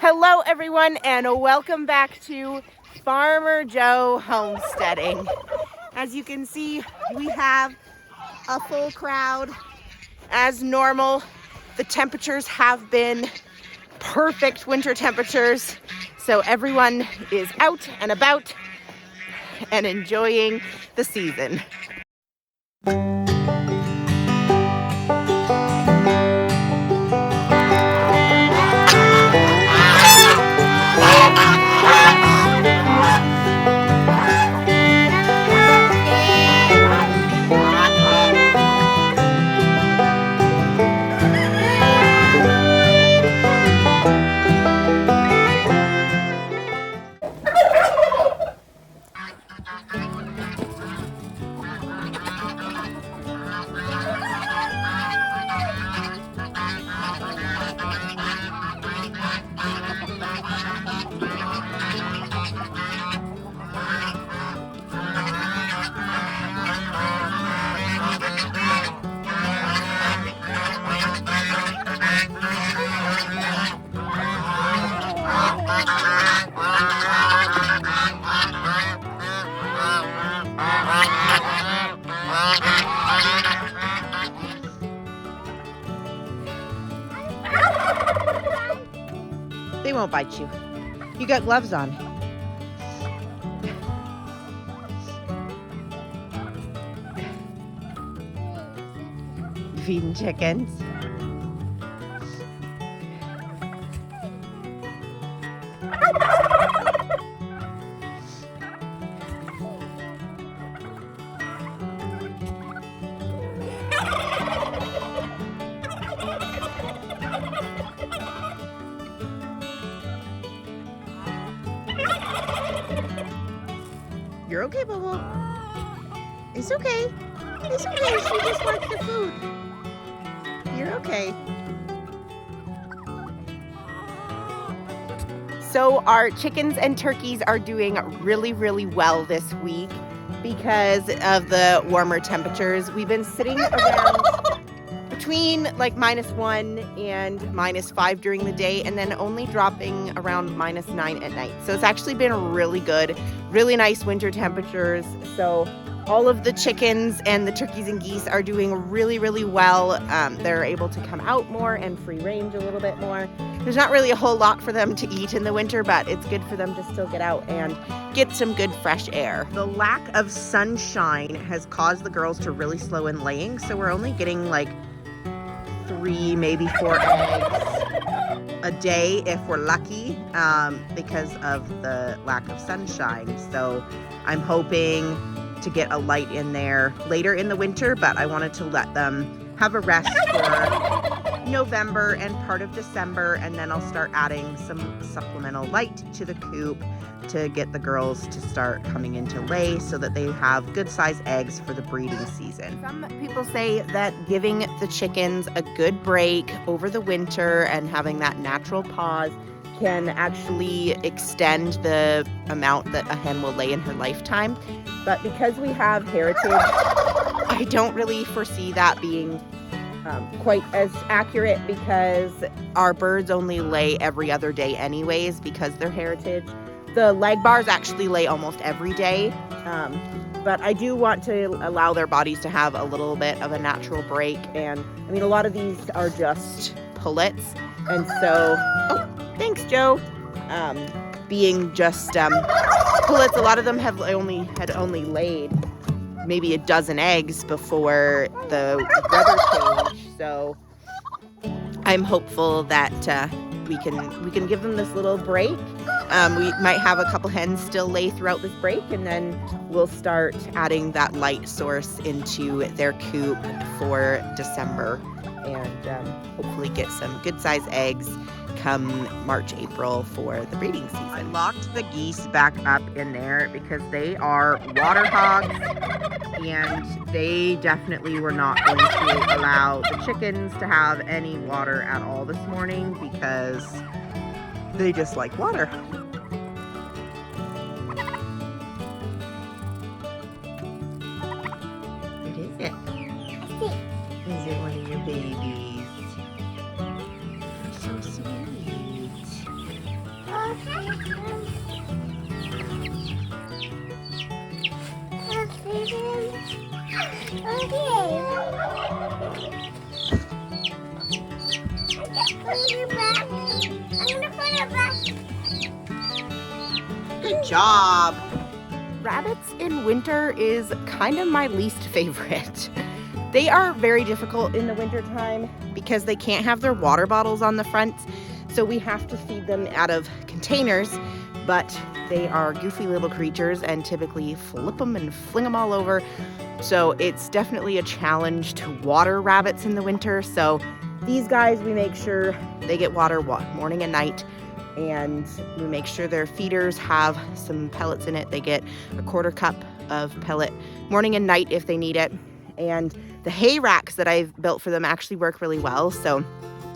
Hello everyone and welcome back to Farmer Joe Homesteading. As you can see, we have a full crowd as normal. The temperatures have been perfect winter temperatures, so everyone is out and about and enjoying the season. They won't bite you. You got gloves on. Feeding chickens. You're okay, Bobo. It's okay. It's okay. She just wants the food. You're okay. So our chickens and turkeys are doing really, really well this week because of the warmer temperatures. We've been sitting around between like -1 and -5 during the day, and then only dropping around -9 at night. So it's actually been really good, really nice winter temperatures. So all of the chickens and the turkeys and geese are doing really, really well. They're able to come out more and free range a little bit more. There's not really a whole lot for them to eat in the winter, but it's good for them to still get out and get some good fresh air. The lack of sunshine has caused the girls to really slow in laying, so we're only getting like 3, maybe 4 eggs a day if we're lucky, because of the lack of sunshine. So I'm hoping to get a light in there later in the winter, but I wanted to let them have a rest for November and part of December, and then I'll start adding some supplemental light to the coop to get the girls to start coming into lay so that they have good size eggs for the breeding season. Some people say that giving the chickens a good break over the winter and having that natural pause can actually extend the amount that a hen will lay in her lifetime. But because we have heritage, I don't really foresee that being quite as accurate, because our birds only lay every other day anyways because they're heritage. The leg bars actually lay almost every day, but I do want to allow their bodies to have a little bit of a natural break. And I mean, a lot of these are just pullets, and so, oh, thanks, Joe. Being just pullets, a lot of them had only laid maybe a dozen eggs before the weather changed. So I'm hopeful that we can give them this little break. We might have a couple hens still lay throughout this break, and then we'll start adding that light source into their coop for December, and hopefully get some good size eggs come March, April for the breeding season. I locked the geese back up in there because they are water hogs, and they definitely were not going to allow the chickens to have any water at all this morning because they just like water. What is it? Is it one of your babies? So sweet. Good job. Rabbits in winter is kind of my least favorite. They are very difficult in the wintertime because they can't have their water bottles on the front. So we have to feed them out of containers, but they are goofy little creatures and typically flip them and fling them all over. So it's definitely a challenge to water rabbits in the winter. So these guys, we make sure they get water morning and night, and we make sure their feeders have some pellets in it. They get a 1/4 cup of pellet morning and night if they need it. And the hay racks that I've built for them actually work really well. So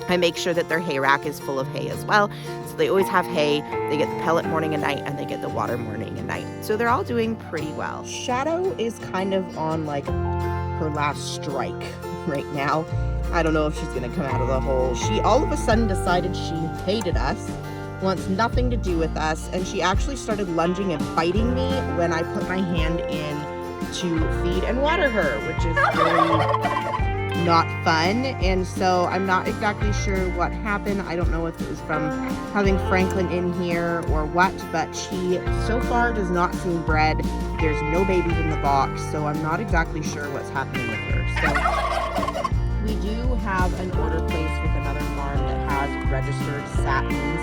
I make sure that their hay rack is full of hay as well. So they always have hay, they get the pellet morning and night, and they get the water morning and night. So they're all doing pretty well. Shadow is kind of on like her last strike right now. I don't know if she's gonna come out of the hole. She all of a sudden decided she hated us, wants nothing to do with us, and she actually started lunging and biting me when I put my hand in to feed and water her, which is very not fun. And so I'm not exactly sure what happened. I don't know if it was from having Franklin in here or what, but she so far does not seem bred. There's no babies in the box, so I'm not exactly sure what's happening with her. So we do have an order placed with another farm that has registered satins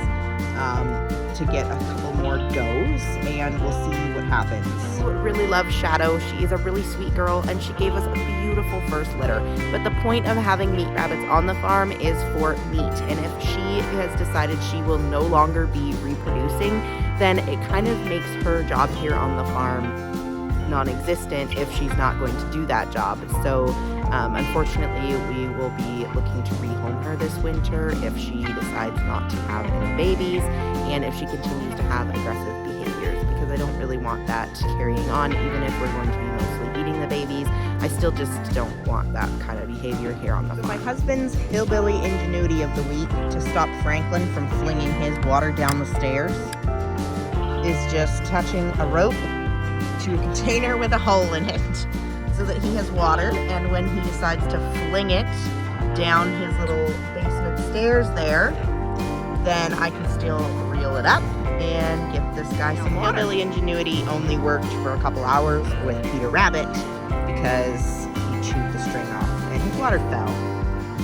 to get a couple more does, and we'll see what happens. I really love Shadow. She is a really sweet girl, and she gave us a beautiful first litter. But the point of having meat rabbits on the farm is for meat, and if she has decided she will no longer be reproducing, then it kind of makes her job here on the farm non-existent if she's not going to do that job. So unfortunately, we will be looking to rehome her this winter if she decides not to have any babies and if she continues to have aggressive behaviors, because I don't really want that carrying on. Even if we're going to be mostly eating the babies, I still just don't want that kind of behavior here on the farm. My husband's hillbilly ingenuity of the week to stop Franklin from flinging his water down the stairs is just touching a rope to a container with a hole in it so that he has water, and when he decides to fling it down his little basement stairs there, then I can still reel it up and give this guy some water. Hillbilly ingenuity only worked for a couple hours with Peter Rabbit because he chewed the string off and his water fell.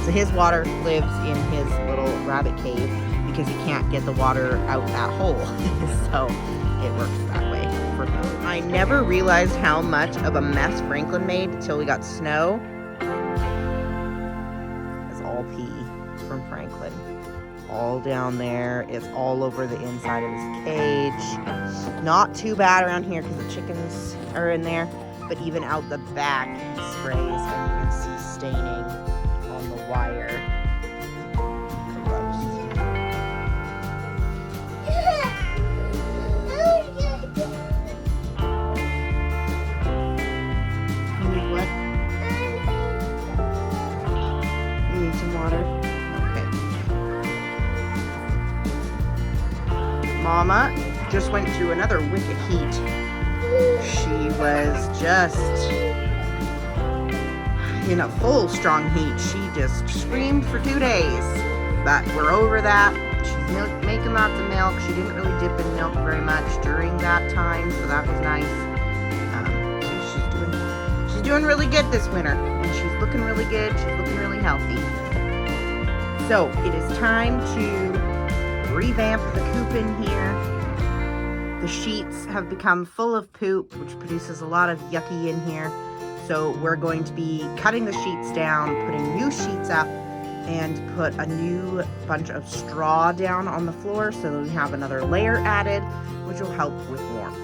So his water lives in his little rabbit cave because he can't get the water out that hole. So it works that way for him. I never realized how much of a mess Franklin made until we got snow. It's all pee from Franklin. All down there. It's all over the inside of his cage. Not too bad around here because the chickens are in there, but even out the back he sprays, and you can see staining on the wire. Mama just went through another wicked heat. She was just in a full strong heat. She just screamed for 2 days, but we're over that. She's making lots of milk. She didn't really dip in milk very much during that time, so that was nice. She's doing really good this winter, and she's looking really good. She's looking really healthy. So it is time to revamp the coop in here. The sheets have become full of poop, which produces a lot of yucky in here. So we're going to be cutting the sheets down, putting new sheets up, and put a new bunch of straw down on the floor so that we have another layer added, which will help with warmth.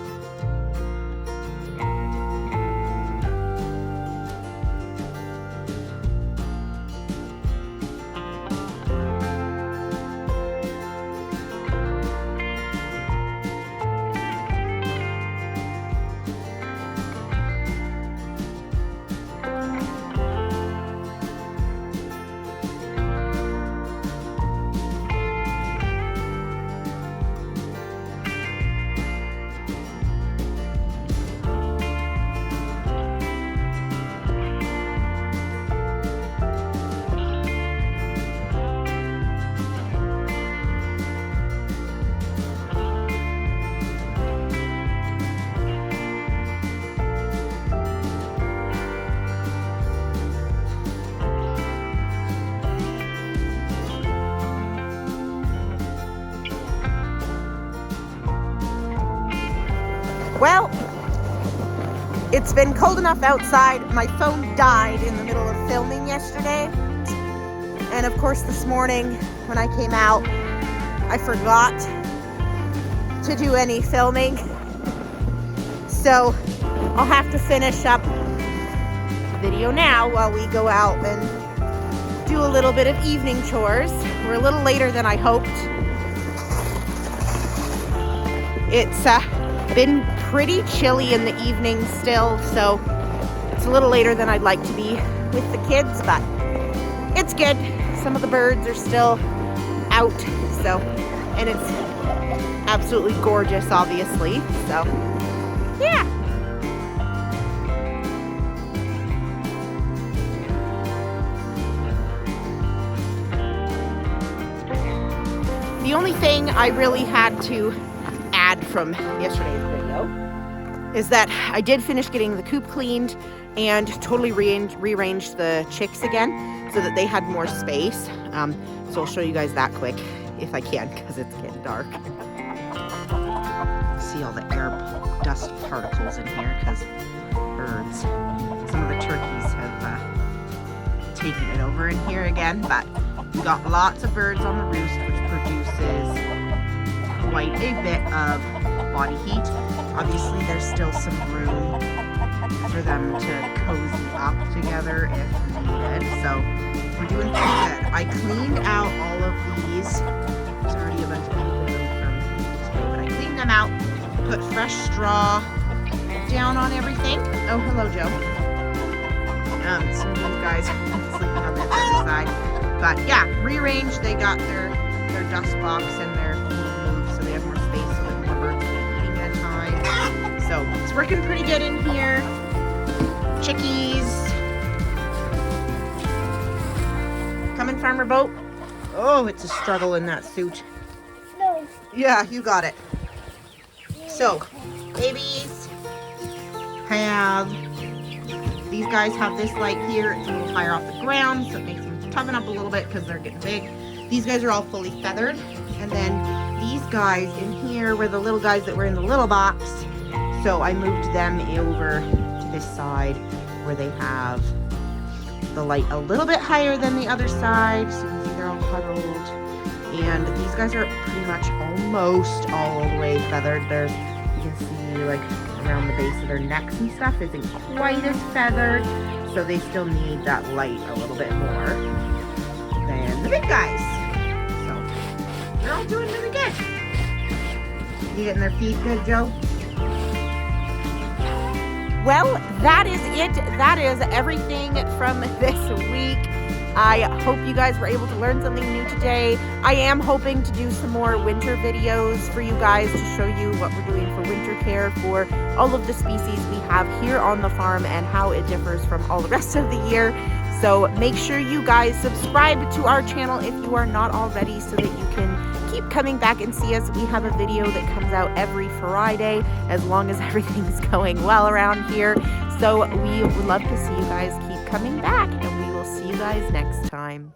Well, it's been cold enough outside. My phone died in the middle of filming yesterday. And of course this morning when I came out, I forgot to do any filming. So I'll have to finish up the video now while we go out and do a little bit of evening chores. We're a little later than I hoped. It's been pretty chilly in the evening still, so it's a little later than I'd like to be with the kids, but it's good. Some of the birds are still out, so, and it's absolutely gorgeous, obviously, so, yeah. The only thing I really had to add from yesterday's video is that I did finish getting the coop cleaned and totally rearranged the chicks again so that they had more space. So I'll show you guys that quick if I can, because it's getting dark. See all the air dust particles in here because birds. Some of the turkeys have taken it over in here again, but we got lots of birds on the roost, which produces quite a bit of body heat. Obviously there's still some room for them to cozy up together if needed, so we're doing pretty good. I cleaned out all of these. There's already a bunch of people in them from today, but I cleaned them out, put fresh straw down on everything. Oh, hello, Joe. Some of these guys sleeping on the other side, but yeah, rearranged. They got their dust box and their food moved, so they have more space so that more birds can be eating at a time. So it's working pretty good in here. Chickies. Coming, Farmer Boat? Oh, it's a struggle in that suit. No. Yeah, you got it. So, babies have, these guys have this light here. It's a little higher off the ground, so it makes them toughen up a little bit because they're getting big. These guys are all fully feathered. And then these guys in here were the little guys that were in the little box. So I moved them over to this side where they have the light a little bit higher than the other side. So you can see they're all huddled. And these guys are pretty much almost all the way feathered. There's, you can see like around the base of their necks and stuff isn't quite as feathered. So they still need that light a little bit more than the big guys. So they're all doing really good. You getting their feed good, Joe? Well, that is it. That is everything from this week. I hope you guys were able to learn something new today. I am hoping to do some more winter videos for you guys to show you what we're doing for winter care for all of the species we have here on the farm and how it differs from all the rest of the year. So make sure you guys subscribe to our channel if you are not already so that you can keep coming back and see us. We have a video that comes out every Friday as long as everything's going well around here. So we would love to see you guys keep coming back, and we will see you guys next time.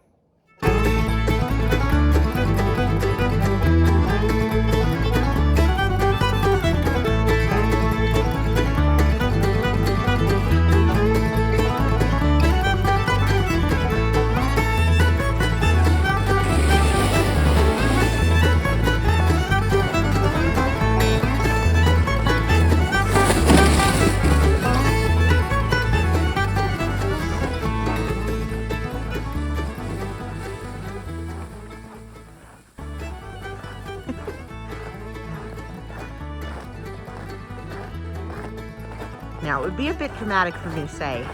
Now, it would be a bit dramatic for me to say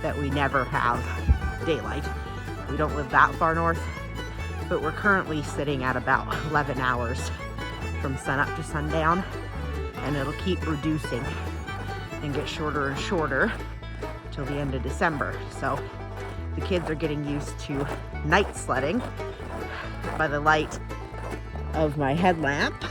that we never have daylight. We don't live that far north, but we're currently sitting at about 11 hours from sunup to sundown, and it'll keep reducing and get shorter and shorter till the end of December. So the kids are getting used to night sledding by the light of my headlamp.